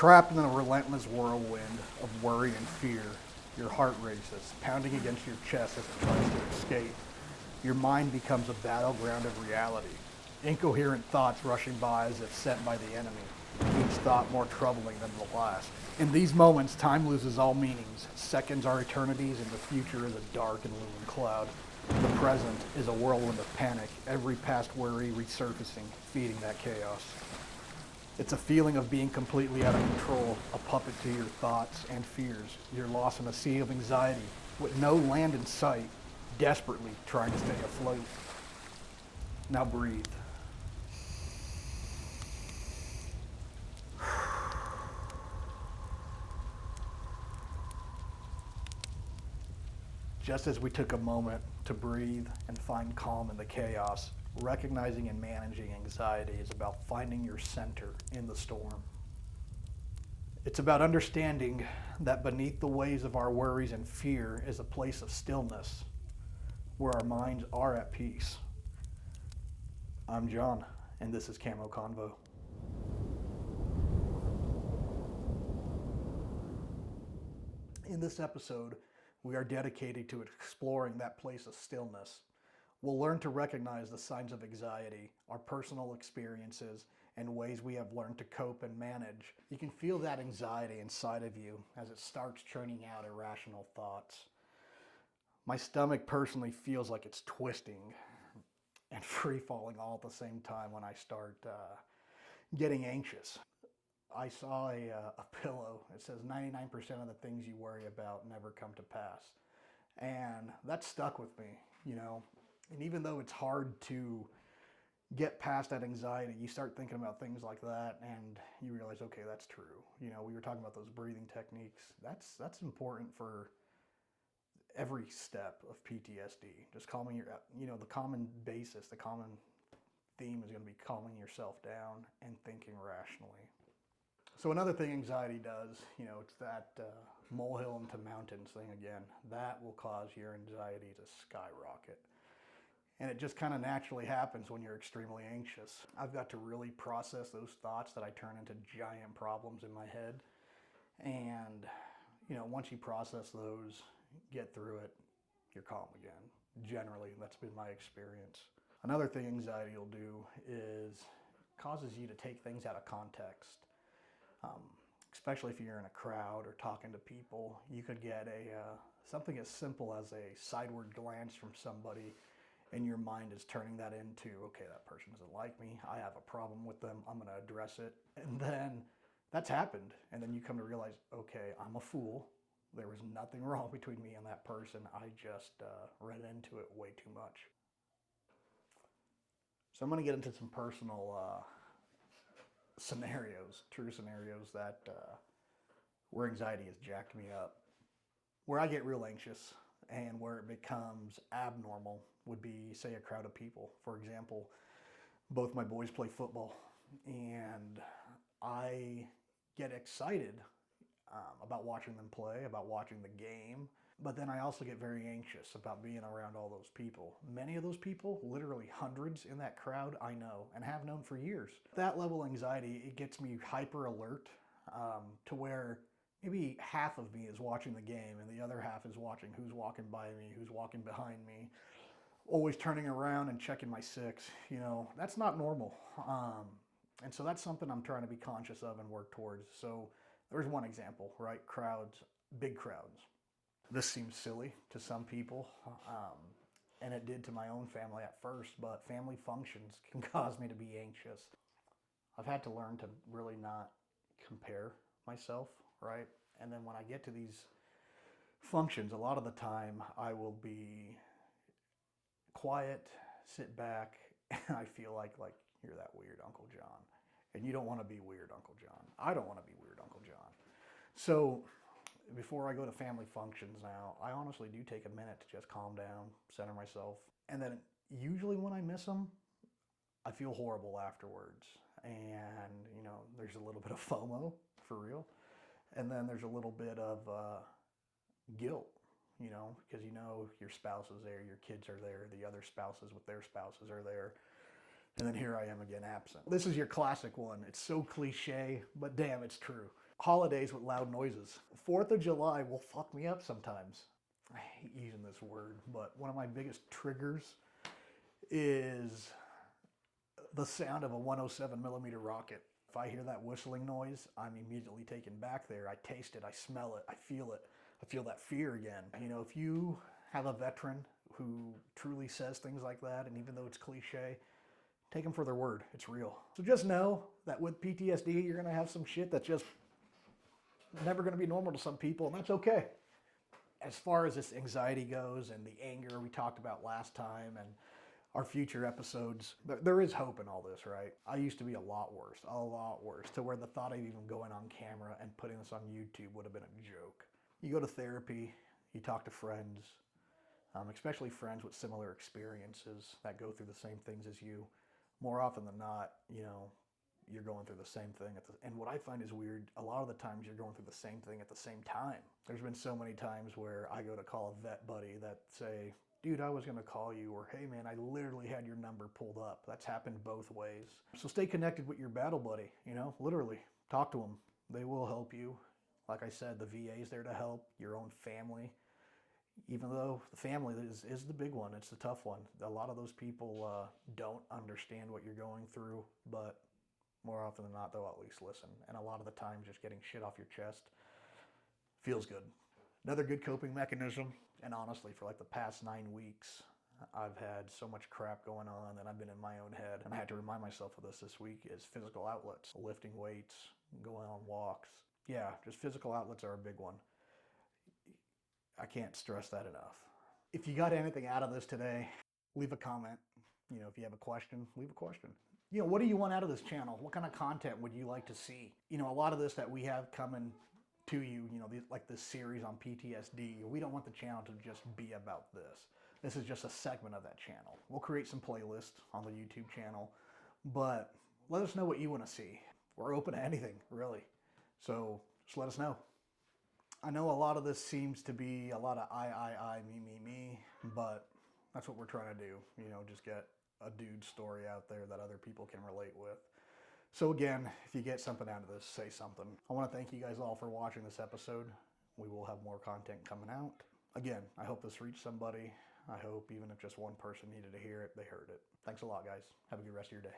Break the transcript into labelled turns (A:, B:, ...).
A: Trapped in a relentless whirlwind of worry and fear, your heart races, pounding against your chest as it tries to escape. Your mind becomes a battleground of reality. Incoherent thoughts rushing by as if sent by the enemy, each thought more troubling than the last. In these moments, time loses all meanings. Seconds are eternities, and the future is a dark and looming cloud. The present is a whirlwind of panic, every past worry resurfacing, feeding that chaos. It's a feeling of being completely out of control, a puppet to your thoughts and fears. You're lost in a sea of anxiety, with no land in sight, desperately trying to stay afloat. Now breathe. Just as we took a moment to breathe and find calm in the chaos, recognizing and managing anxiety is about finding your center in the storm. It's about understanding that beneath the waves of our worries and fear is a place of stillness where our minds are at peace. I'm John, and this is Camo Convo. In this episode, we are dedicated to exploring that place of stillness. We'll learn to recognize the signs of anxiety, our personal experiences, and ways we have learned to cope and manage. You can feel that anxiety inside of you as it starts churning out irrational thoughts. My stomach personally feels like it's twisting and free falling all at the same time when I start getting anxious. I saw a pillow. It says 99% of the things you worry about never come to pass. And that stuck with me, you know. And even though it's hard to get past that anxiety, you start thinking about things like that and you realize, okay, that's true. You know, we were talking about those breathing techniques. That's important for every step of PTSD. Just calming the common basis, the common theme is going to be calming yourself down and thinking rationally. So another thing anxiety does, it's that molehill into mountains thing again. That will cause your anxiety to skyrocket. And it just kind of naturally happens when you're extremely anxious. I've got to really process those thoughts that I turn into giant problems in my head. And, once you process those, get through it, you're calm again. Generally, that's been my experience. Another thing anxiety will do is causes you to take things out of context. Especially if you're in a crowd or talking to people, you could get something as simple as a sideward glance from somebody, and your mind is turning that into, okay, that person doesn't like me, I have a problem with them, I'm going to address it. And then that's happened, and then you come to realize, okay, I'm a fool. There was nothing wrong between me and that person. I just read into it way too much. So I'm going to get into some personal true scenarios that where anxiety has jacked me up. Where I get real anxious and where it becomes abnormal would be, say, a crowd of people. For example, both my boys play football, and I get excited about watching them play, about watching the game, but then I also get very anxious about being around all those people. Many of those people, literally hundreds in that crowd, I know and have known for years. That level of anxiety, it gets me hyper alert to where maybe half of me is watching the game and the other half is watching who's walking by me, who's walking behind me, always turning around and checking my six. That's not normal. And so that's something I'm trying to be conscious of and work towards. So there's one example, right? Crowds, big crowds. This seems silly to some people, and it did to my own family at first, but family functions can cause me to be anxious. I've had to learn to really not compare myself, right? And then when I get to these functions, a lot of the time I will be quiet, sit back, and I feel like you're that weird Uncle John. And you don't want to be weird Uncle John. I don't want to be weird Uncle John. So before I go to family functions now, I honestly do take a minute to just calm down, center myself. And then usually when I miss them, I feel horrible afterwards. And, there's a little bit of FOMO, for real. And then there's a little bit of guilt, because your spouse is there, your kids are there, the other spouses with their spouses are there. And then here I am again absent. This is your classic one. It's so cliche, but damn, it's true. holidays with loud noises. 4th of July will fuck me up sometimes. I hate using this word, but one of my biggest triggers is the sound of a 107 millimeter rocket. If I hear that whistling noise, I'm immediately taken back there. I taste it, I smell it, I feel it. I feel that fear again. You know, if you have a veteran who truly says things like that, and even though it's cliche, take them for their word. It's real. So just know that with PTSD, you're gonna have some shit that's just never gonna be normal to some people, and that's okay. As far as this anxiety goes and the anger we talked about last time and our future episodes, there is hope in all this, right? I used to be a lot worse, to where the thought of even going on camera and putting this on YouTube would have been a joke. You go to therapy, you talk to friends, especially friends with similar experiences that go through the same things as you. More often than not, you know, you're going through the same thing. And what I find is weird, a lot of the times you're going through the same thing at the same time. There's been so many times where I go to call a vet buddy that say, dude, I was gonna call you, or hey man, I literally had your number pulled up. That's happened both ways. So stay connected with your battle buddy, you know, literally. Talk to them. They will help you. Like I said, the VA is there to help, your own family. Even though the family is the big one, it's the tough one. A lot of those people don't understand what you're going through, but more often than not, they'll at least listen. And a lot of the time, just getting shit off your chest feels good. Another good coping mechanism, and honestly, for like the past 9 weeks, I've had so much crap going on that I've been in my own head. And I had to remind myself of this week, is physical outlets. Lifting weights, going on walks. Yeah, just physical outlets are a big one. I can't stress that enough. If you got anything out of this today, leave a comment. You know, if you have a question, leave a question. You know, what do you want out of this channel? What kind of content would you like to see? You know, a lot of this that we have coming to you, you know, like this series on PTSD, we don't want the channel to just be about this. This is just a segment of that channel. We'll create some playlists on the YouTube channel, but let us know what you want to see. We're open to anything, really. So just let us know. I know a lot of this seems to be a lot of I, me, but that's what we're trying to do. You know, just get a dude story out there that other people can relate with. So again, if you get something out of this, say something. I want to thank you guys all for watching this episode. We will have more content coming out. Again, I hope this reached somebody. I hope even if just one person needed to hear it, they heard it. Thanks a lot, guys. Have a good rest of your day.